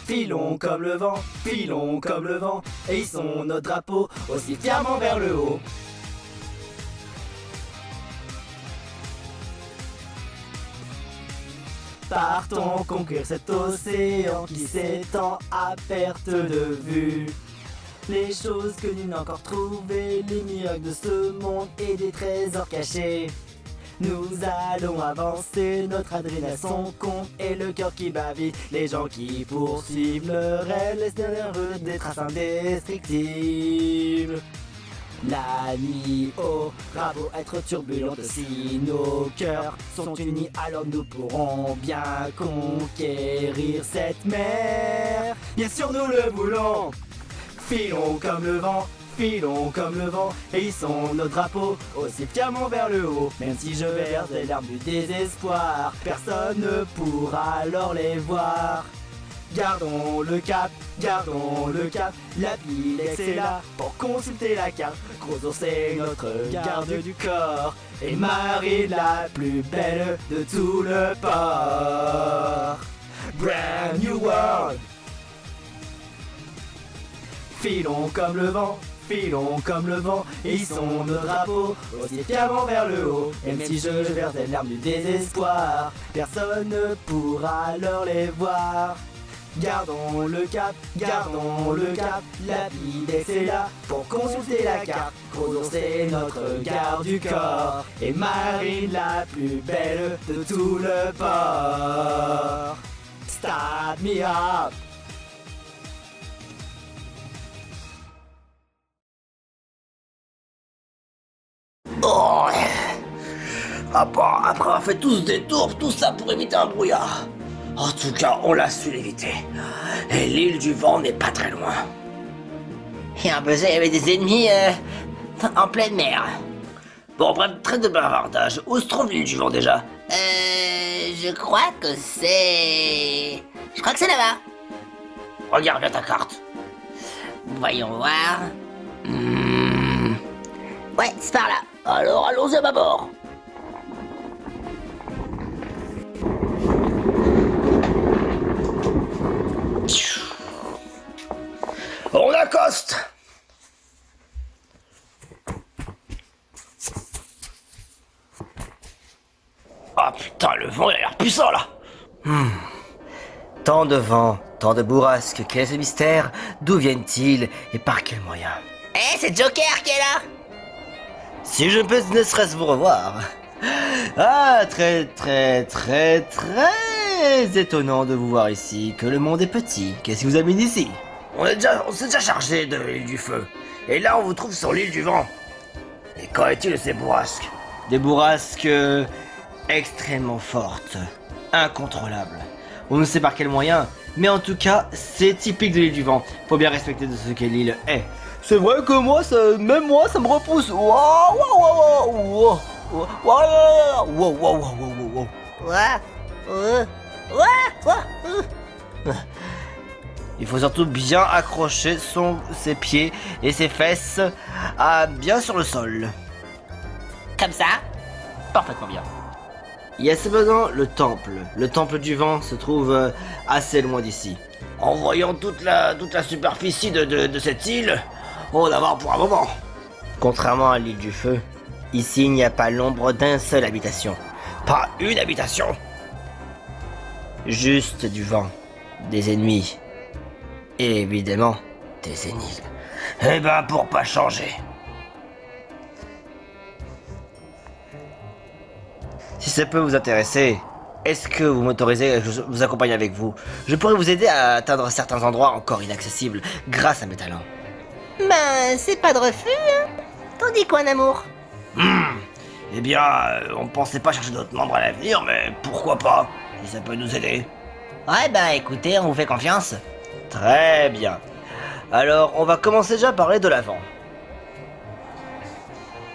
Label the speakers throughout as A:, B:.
A: Filons comme le vent, filons comme le vent, et hissons notre drapeau aussi fièrement vers le haut. Partons conquérir cet océan qui s'étend à perte de vue. Les choses que nul n'a encore trouvées, les miracles de ce monde et des trésors cachés. Nous allons avancer, notre adrénaline son compte et le cœur qui bat vite. Les gens qui poursuivent le rêve laissent derrière eux des traces indestructibles. La nuit aura beau être turbulente, si nos cœurs sont unis, alors nous pourrons bien conquérir cette mer. Bien sûr nous le voulons. Filons comme le vent, filons comme le vent, et hissons nos drapeaux aussi fièrement vers le haut. Même si je verse des larmes du désespoir, personne ne pourra alors les voir. Gardons le cap, la Pilex est là pour consulter la carte. Gros ours est notre garde du corps, et Marie la plus belle de tout le port. Brand new world. Filons comme le vent, filons comme le vent, et hissons nos drapeaux aussi fièrement vers le haut. Et même si je verse des larmes du désespoir, personne ne pourra alors les voir. Gardons le cap, la Pilex est là pour consulter la carte. Gros ours est notre garde du corps, et Marine la plus belle de tout le port. Start me up.
B: Oh. Après avoir fait tous des tours, tout ça pour éviter un brouillard. En tout cas, on l'a su l'éviter. Et l'île du vent n'est pas très loin. Et un buzzer, il y avait des ennemis en pleine mer. Bon, bref, très de bavardage. Où se trouve l'île du vent déjà? Je crois que c'est... là-bas. Regarde bien ta carte. Voyons voir. Ouais, c'est par là. Alors allons à bâbord. On accoste. Ah putain, le vent il a l'air puissant là.
C: Tant de vent, tant de bourrasques, quel est ce mystère? D'où viennent-ils et par quels moyens?
B: C'est Joker qui est là.
C: Si je peux ne serait-ce vous revoir. Ah, très étonnant de vous voir ici, que le monde est petit. Qu'est-ce qui vous amène ici?
B: On s'est déjà chargé de l'île du feu. Et là on vous trouve sur l'île du vent. Et qu'en est-il de ces bourrasques?
C: Des bourrasques extrêmement fortes, incontrôlables. On ne sait par quels moyens, mais en tout cas, c'est typique de l'île du vent. Faut bien respecter de ce qu'est l'île est. C'est vrai que moi, même moi, ça me repousse. Il faut surtout bien accrocher ses pieds et ses fesses bien sur le sol.
B: Comme ça? Parfaitement bien.
C: Il y a cependant le temple. Le temple du vent se trouve assez loin d'ici.
B: En voyant toute la superficie de cette île, on va en avoir pour un moment.
C: Contrairement à l'île du feu, ici il n'y a pas l'ombre d'un seul habitation.
B: Pas une habitation.
C: Juste du vent, des ennemis, et évidemment, des énigmes.
B: Eh ben, pour pas changer.
C: Si ça peut vous intéresser, est-ce que vous m'autorisez à vous accompagner avec vous? Je pourrais vous aider à atteindre certains endroits encore inaccessibles grâce à mes talents.
D: Ben, c'est pas de refus, hein. T'en dis quoi, amour?
B: Eh bien, on pensait pas chercher d'autres membres à l'avenir, mais pourquoi pas, si ça peut nous aider.
D: Ouais, bah écoutez, on vous fait confiance.
C: Très bien. Alors, on va commencer déjà à parler de l'avant.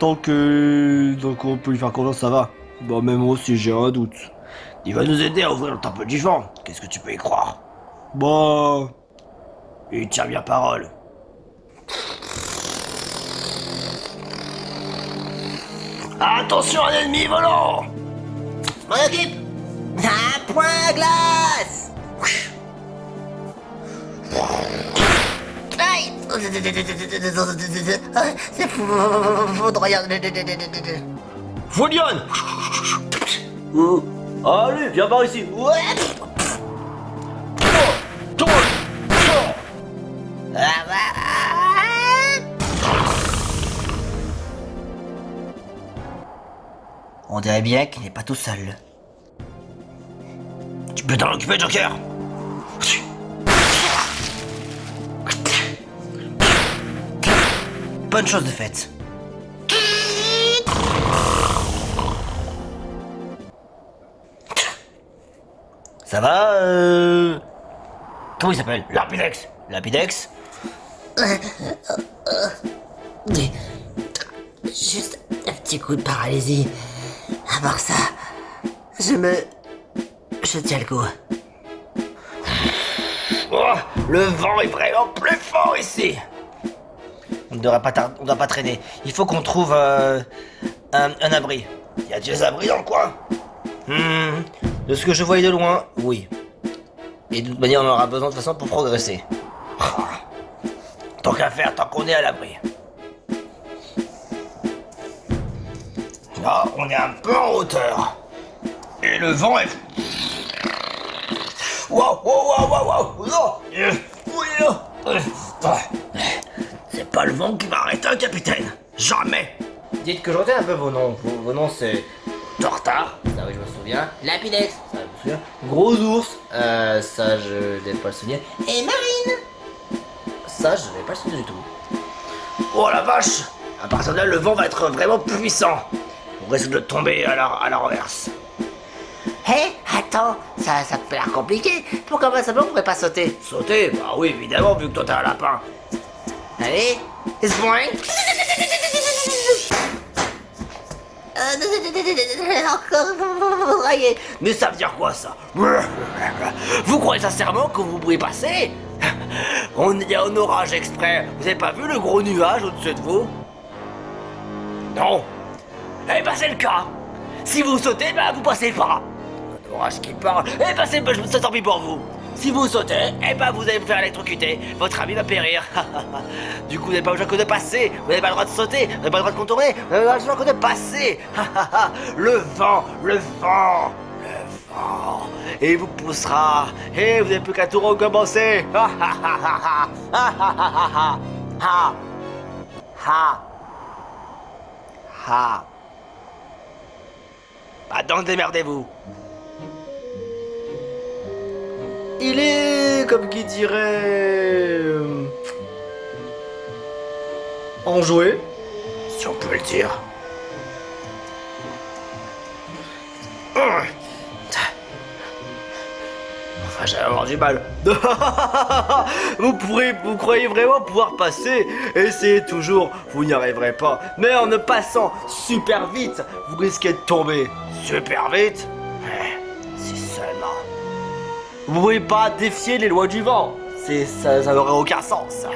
C: Tant qu'on peut lui faire confiance, ça va. Bah, même moi aussi, j'ai un doute.
B: Il va nous aider à ouvrir le temple du vent. Qu'est-ce que tu peux y croire?
C: Bah...
B: Il tient bien parole. Attention, un ennemi volant!
D: Je m'en occupe. Un point à glace. Aïe. C'est foudroyant.
C: Foulion. Allez, viens par ici.
D: Ouais.
C: On dirait bien qu'il n'est pas tout seul.
B: Tu peux t'en occuper, Joker?
C: Bonne chose de faite. Ça va, Comment il s'appelle?
B: Lapidex!
C: Lapidex?
D: Juste un petit coup de paralysie. À part ça, je tiens le coup.
B: Oh, le vent est vraiment plus fort ici!
C: On ne doit pas traîner. Il faut qu'on trouve un abri.
B: Y a des abris dans le coin?
C: De ce que je voyais de loin, oui. Et de toute manière, on en aura besoin de toute façon pour progresser.
B: Tant qu'à faire, tant qu'on est à l'abri. Là, on est un peu en hauteur. Et le vent est... Wow, wow, wow, wow, wow. C'est pas le vent qui va arrêter un capitaine. Jamais.
C: Dites que je retiens un peu vos noms. Vos noms, c'est...
B: Tortard.
C: Ça, oui, je me souviens.
D: Lapidex.
C: Ça, je me souviens. Gros ours. Ça, je n'ai pas le souvenir.
D: Et Marine.
C: Ça, je n'ai pas le souvenir du tout.
B: Oh la vache. À partir de là, le vent va être vraiment puissant. On risque de tomber à la renverse.
D: Hé, attends, ça peut l'air compliqué. Pourquoi pas simplement on pourrait pas sauter?
B: Sauter? Bah oui, évidemment, vu que toi t'es un lapin.
D: Allez, c'est point. Encore, voyez.
B: Mais ça veut dire quoi ça? Vous croyez sincèrement que vous pourrez passer? On est en orage exprès. Vous avez pas vu le gros nuage au-dessus de vous? Non. Eh ben c'est le cas. Si vous sautez, ben vous passez pas. Un orage qui parle. Eh ben c'est tant pis pour vous. Si vous sautez, eh ben vous allez vous faire électrocuter. Votre ami va périr. Du coup, vous n'avez pas besoin que de passer. Vous n'avez pas le droit de sauter. Vous n'avez pas le droit de contourner. Vous n'avez pas besoin que de passer. Le vent, le vent, le vent. Et il vous poussera. Et vous n'avez plus qu'à tout recommencer. Bah donc démerdez-vous.
C: Il est, comme qui dirait... enjoué.
B: Si on peut le dire. Enfin, j'ai avoir du mal.
C: Vous croyez vraiment pouvoir passer? Essayez toujours, vous n'y arriverez pas. Mais en ne passant super vite, vous risquez de tomber.
B: Super vite. Si seulement.
C: Vous pouvez pas défier les lois du vent. Ça n'aurait aucun sens.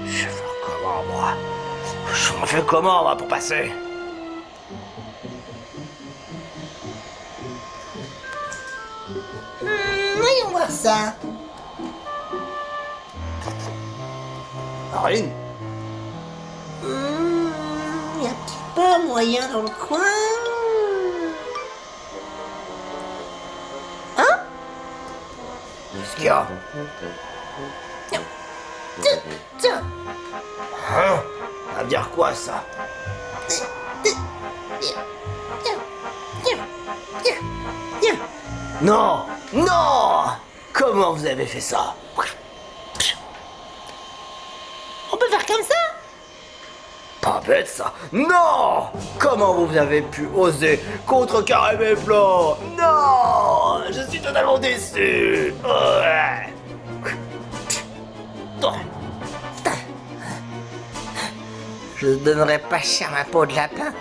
B: Je vais faire comment, moi? Je m'en fais comment, moi, pour passer?
D: Voyons voir ça.
B: Marine?
D: Y a pas moyen dans le coin? Hein?
B: Qu'est-ce qu'il y a?
D: Tiens.
B: Hein? Ça veut dire quoi, ça? Non! Non! Comment vous avez fait ça?
D: On peut faire comme ça?
B: Pas bête, ça! Non! Comment vous avez pu oser contrecarrer mes plans? Non! Je suis totalement déçu! Ouais.
D: Je donnerai pas cher ma peau de lapin.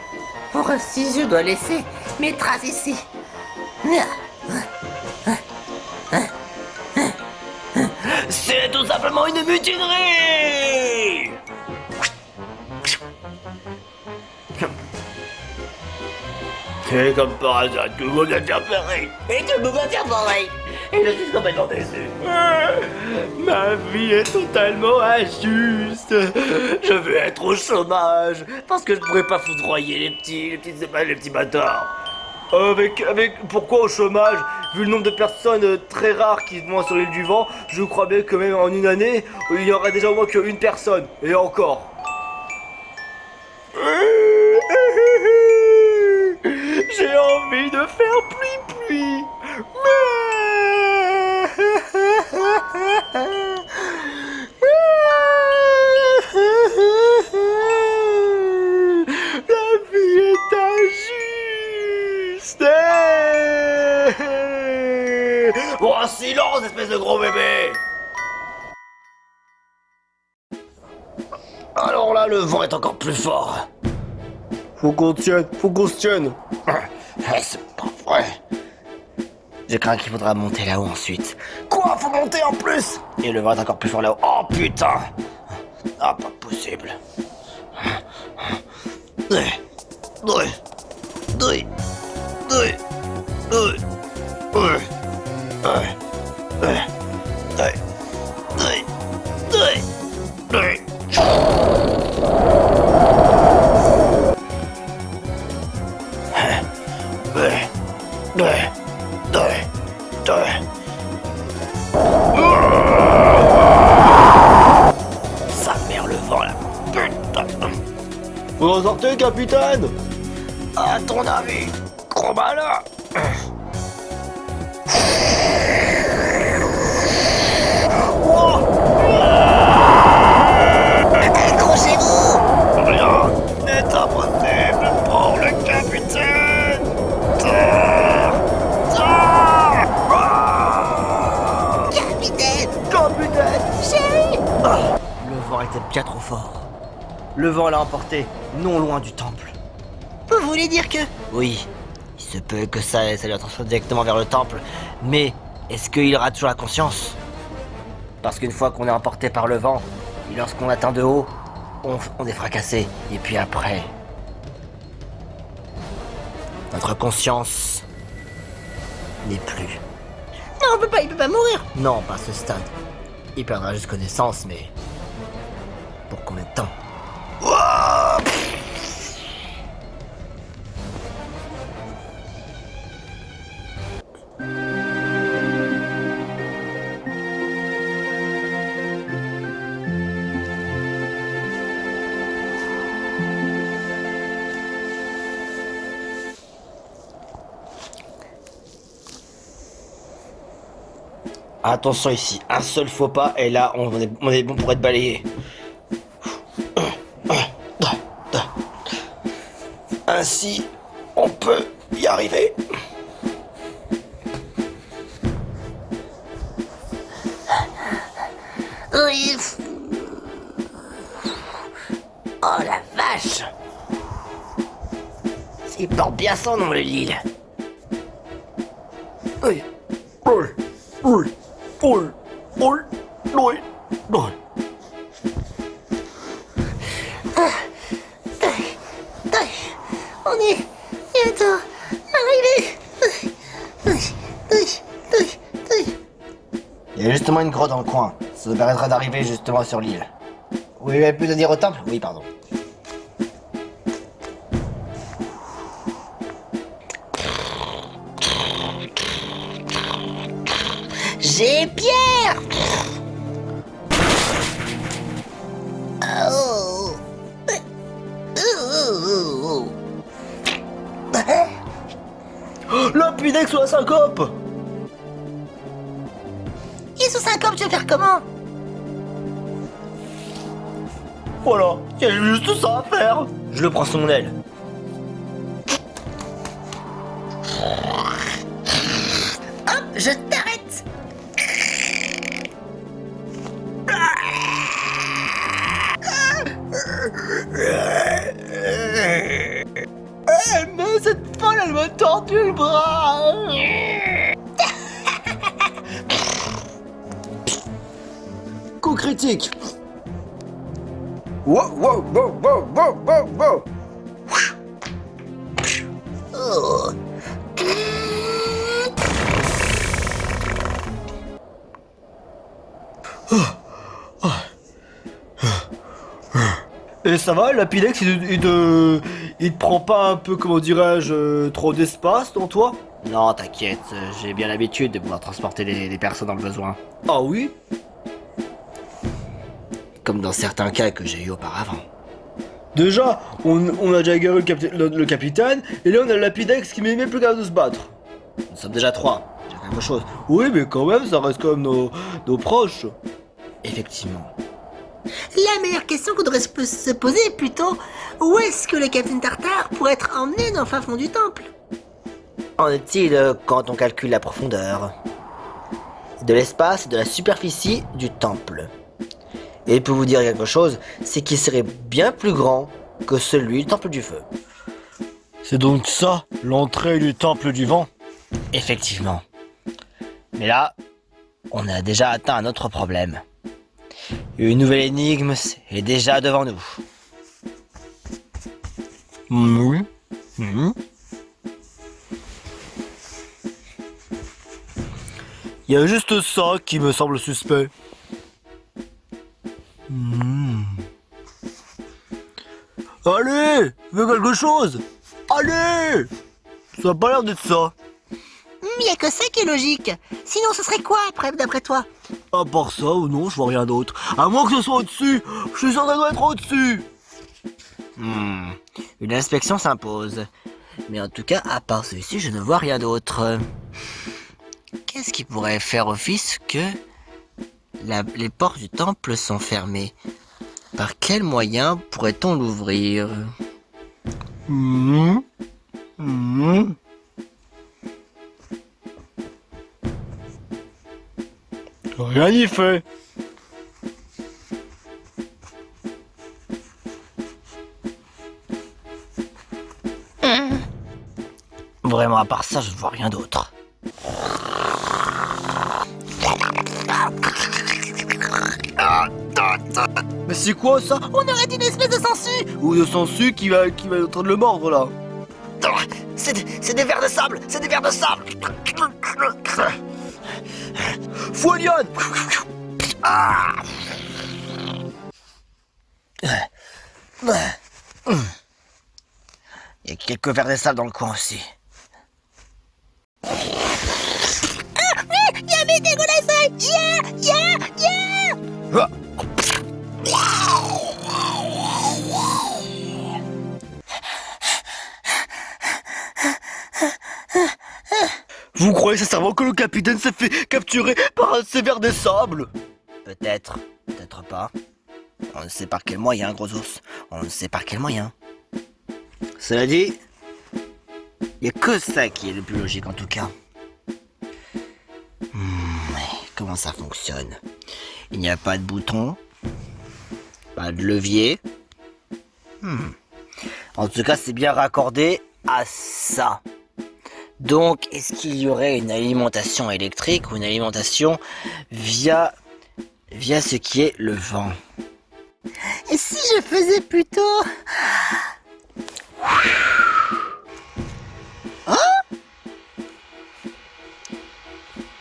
D: Pour si je dois laisser mes traces ici.
B: C'est tout simplement une mutinerie!
C: Et comme par hasard, tout le monde a bien pareil.
B: Et tout le monde va dire pareil. Et je suis complètement déçu.
C: Ma vie est totalement injuste. Je veux être au chômage parce que je pourrais pas foudroyer les petits bâtards. Pourquoi au chômage? Vu le nombre de personnes très rares qui vont sur l'île du vent, je crois bien que même en une année, il y aurait déjà au moins qu'une personne. Et encore. J'ai envie de faire pluie. La vie est injuste. Bon, silence, espèce de gros bébé. Alors là, le vent est encore plus fort. Faut qu'on se tienne.
B: C'est pas vrai. Je crains qu'il faudra monter là-haut ensuite. Quoi? Faut monter en plus? Et le vent est encore plus fort là-haut. Oh putain! Ah, pas possible. Ça merde le vent là. Putain.
C: Vous en sortez, capitaine?
B: À ton avis, gros malin. Accrochez-vous.
C: Rien n'est impossible pour le capitaine.
B: Capitaine. Chérie.
C: Le vent était bien trop fort. Le vent l'a emporté, non loin du temple.
B: Vous voulez dire que...
C: Oui, il se peut que ça le transporte directement vers le temple, mais est-ce qu'il aura toujours la conscience? Parce qu'une fois qu'on est emporté par le vent, et lorsqu'on atteint de haut, on est fracassé. Et puis après, notre conscience n'est plus.
B: Non, il peut pas mourir.
C: Non, pas à ce stade. Il perdra juste connaissance, mais pour combien de temps? Attention ici, un seul faux pas et là on est bon pour être balayé. Ainsi, on peut y arriver.
B: Oui. Oh la vache. Il porte bien son nom, le Lille.
C: Oui.
B: On est bientôt arrivé.
C: Il y a justement une grotte dans le coin. Ça nous permettra d'arriver justement sur l'île. Vous avez plus à dire au temple? Oui, pardon.
B: J'ai Pierre. Oh.
C: La Pidex ou la syncope?
B: Et sous 50, tu veux faire comment?
C: Voilà, il y a juste ça à faire. Je le prends sous mon aile.
B: Hop, je t'arrête.
C: Mais cette folle, elle m'a tordu le bras. Coup critique. Wow.
B: Oh.
C: Et ça va, Lapidex, il te prend pas un peu, comment dirais-je, trop d'espace dans toi?
B: Non, t'inquiète, j'ai bien l'habitude de pouvoir transporter des personnes dans le besoin.
C: Ah oui?
B: Comme dans certains cas que j'ai eu auparavant.
C: Déjà, on a déjà égaré le capitaine, et là on a le Lapidex qui m'est même plus capable de se battre.
B: Nous sommes déjà 3, j'ai quelque chose.
C: Oui, mais quand même, ça reste quand même nos proches.
B: Effectivement.
D: La meilleure question qu'on devrait se poser est plutôt où est-ce que le capitaine Tartare pourrait être emmené dans le fin fond du temple?
B: En est-il quand on calcule la profondeur de l'espace et de la superficie du temple? Et pour vous dire quelque chose, c'est qu'il serait bien plus grand que celui du temple du feu.
C: C'est donc ça, l'entrée du temple du vent?
B: Effectivement. Mais là, on a déjà atteint un autre problème. Une nouvelle énigme est déjà devant nous.
C: Oui. Mhm. Il y a juste ça qui me semble suspect. Allez, fais quelque chose. Allez, ça a pas l'air d'être ça.
D: Y a que ça qui est logique. Sinon, ce serait quoi après, d'après toi?
C: À part ça ou non, je vois rien d'autre. À moins que ce soit au-dessus. Je suis sûr que ça doit être au-dessus.
B: Une inspection s'impose. Mais en tout cas, à part ceci, je ne vois rien d'autre. Qu'est-ce qui pourrait faire office que les portes du temple sont fermées? Par quel moyen pourrait-on l'ouvrir?
C: Rien n'y fait.
B: Vraiment, à part ça, je ne vois rien d'autre.
C: Mais c'est quoi ça?
D: On aurait une espèce de sangsue.
C: Ou de sangsue qui va être en train de le mordre là.
B: C'est des vers de sable. C'est des vers de sable.
C: Foualion!
B: Il y a quelques vers de sable dans le coin aussi.
D: Y'a mes dégueulasses.
C: Ah. Vous croyez sincèrement que le capitaine s'est fait capturer par un de ces vers des sables?
B: Peut-être, peut-être pas. On ne sait par quel moyen, gros ours. On ne sait par quel moyen. Cela dit, il n'y a que ça qui est le plus logique en tout cas. Comment ça fonctionne? Il n'y a pas de bouton, pas de levier. En tout cas, c'est bien raccordé à ça. Donc, est-ce qu'il y aurait une alimentation électrique ou une alimentation via ce qui est le vent?
D: Et si je faisais plutôt... Oh,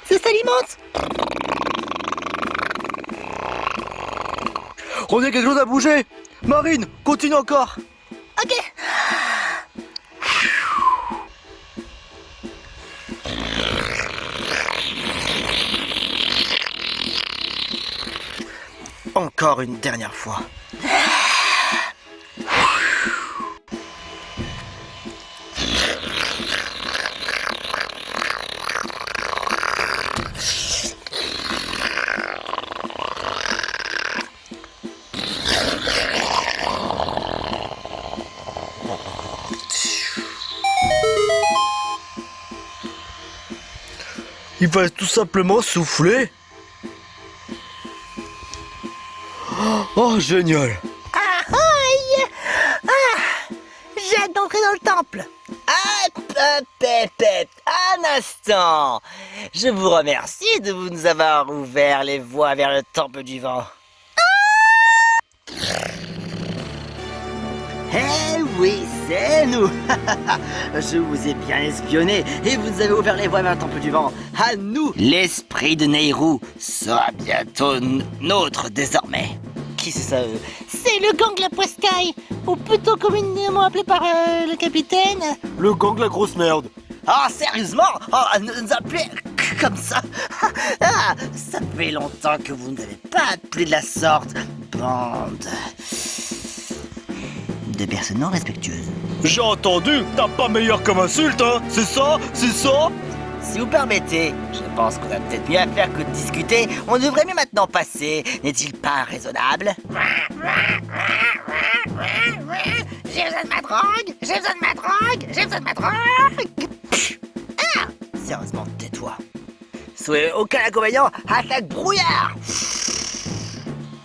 D: ça s'alimente.
C: On a quelque chose à bouger. Marine, continue encore.
D: Ok.
B: Encore une dernière fois.
C: Il fallait tout simplement souffler. Oh, génial.
D: Aïe. J'ai hâte d'entrer dans le temple.
B: Un instant. Je vous remercie de nous avoir ouvert les voies vers le temple du vent. Eh oui, c'est nous. Je vous ai bien espionné et vous avez ouvert les voies vers le temple du vent. À nous. L'esprit de Nehru sera bientôt nôtre désormais. Qui c'est ça
D: C'est le gang La Poiscaille, ou plutôt communément appelé par le capitaine.
C: Le gang la grosse merde.
B: Ah, sérieusement? Oh, nous appelez comme ça? Ah, ça fait longtemps que vous ne avez pas appelé de la sorte. Bande de personnes non respectueuses.
C: J'ai entendu, t'as pas meilleur comme insulte, hein? C'est ça? C'est ça?
B: Si vous permettez, je pense qu'on a peut-être mieux à faire que de discuter. On devrait mieux maintenant passer. N'est-il pas raisonnable? J'ai besoin de ma drogue! J'ai besoin de ma drogue! J'ai besoin de ma drogue! Ah! Sérieusement, tais-toi. Souhait aucun inconvénient, attaque brouillard!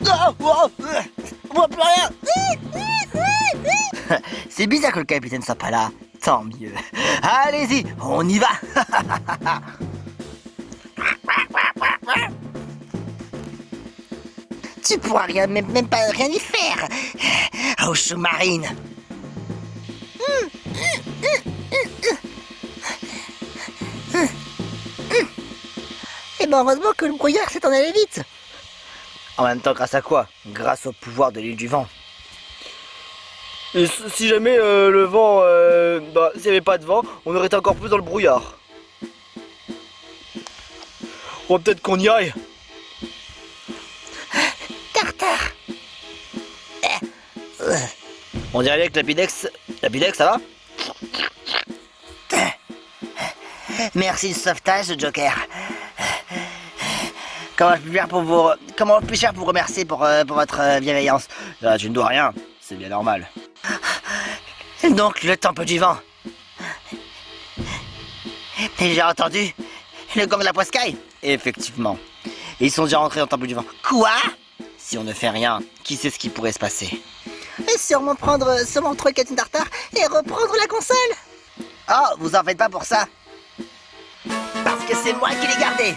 B: Oh, oh, on voit plus rien! C'est bizarre que le capitaine soit pas là. Tant mieux. Allez-y, on y va. Tu pourras rien, même pas rien y faire. Aux sous-marines. Et ben heureusement que le brouillard s'est en allé vite. En même temps, grâce à quoi? Grâce au pouvoir de l'île du vent.
C: Et si jamais le vent, s'il n'y avait pas de vent, on aurait été encore plus dans le brouillard. Bon, peut-être qu'on y aille.
B: Tartare.
C: On dirait avec Lapidex. Lapidex, ça va?
B: Merci du sauvetage, Joker. Comment puis-je faire pour vous remercier pour votre bienveillance?
C: Ah, tu ne dois rien, c'est bien normal.
B: Donc, le temple du vent. Et j'ai entendu le gang de la Poiscaille.
C: Effectivement. Ils sont déjà rentrés dans le temple du vent.
B: Quoi?
C: Si on ne fait rien, qui sait ce qui pourrait se passer?
B: Et sûrement trouver Captain Tartare et reprendre la console. Oh, vous en faites pas pour ça. Parce que c'est moi qui l'ai gardé.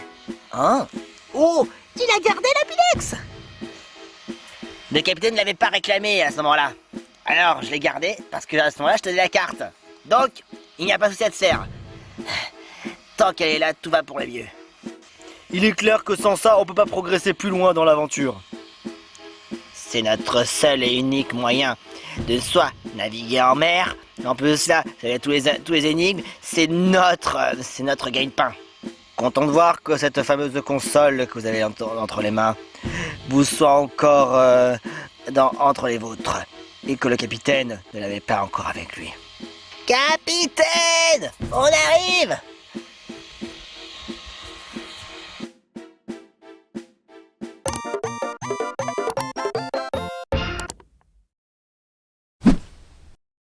C: Hein?
B: Oh, il a gardé la Pilex. Le capitaine ne l'avait pas réclamé à ce moment-là. Alors, je l'ai gardé parce que à ce moment-là, je te donnais la carte. Donc, il n'y a pas de souci à te faire. Tant qu'elle est là, tout va pour le mieux.
C: Il est clair que sans ça, on peut pas progresser plus loin dans l'aventure.
B: C'est notre seul et unique moyen de soit naviguer en mer. En plus de ça, tous les énigmes, c'est notre gagne-pain.
C: Content de voir que cette fameuse console que vous avez entre les mains vous soit encore entre les vôtres. Et que le capitaine ne l'avait pas encore avec lui.
B: Capitaine, on arrive!